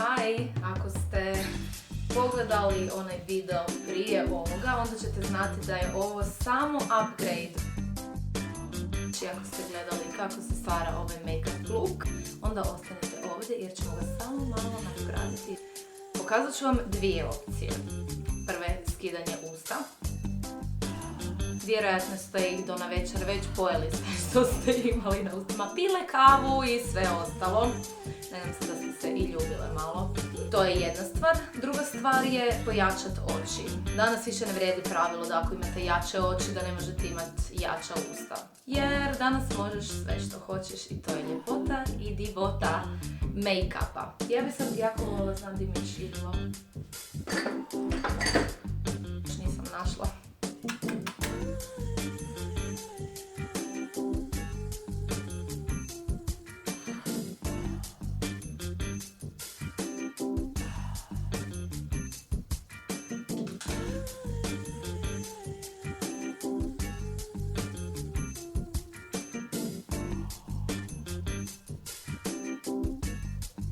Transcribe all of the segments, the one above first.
Hi, ako ste pogledali onaj video prije ovoga, onda ćete znati da je ovo samo upgrade. Znači ako ste gledali kako se stvara ovaj make-up look, onda ostanite ovdje jer ćemo ga samo malo nadograditi. Pokazat ću vam dvije opcije. Prve je skidanje usta. Vjerojatno ste ih do navečer već pojeli sve što ste imali na ustima. Pile kavu i sve ostalo. Nadam se da ste se i ljubile malo. To je jedna stvar. Druga stvar je pojačat oči. Danas više ne vrijedi pravilo da ako imate jače oči da ne možete imati jača usta. Jer danas možeš sve što hoćeš i to je ljepota i divota make-upa. Ja bi sad jako volila znam di mi je širilo. Nisam našla.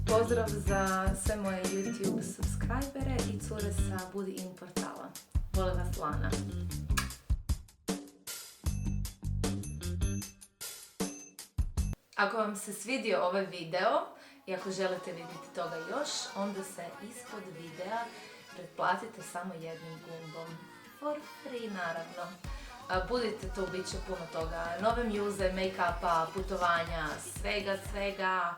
Pozdrav za sve moje YouTube subscribere i cure sa Budi In portala. Vole vas Lana. Ako vam se svidio ovaj video i ako želite vidjeti toga još, onda se ispod videa pretplatite samo jednim gumbom. For free naravno. Budite tu, bit će puno toga. Nove mjuze, make-upa, putovanja, svega.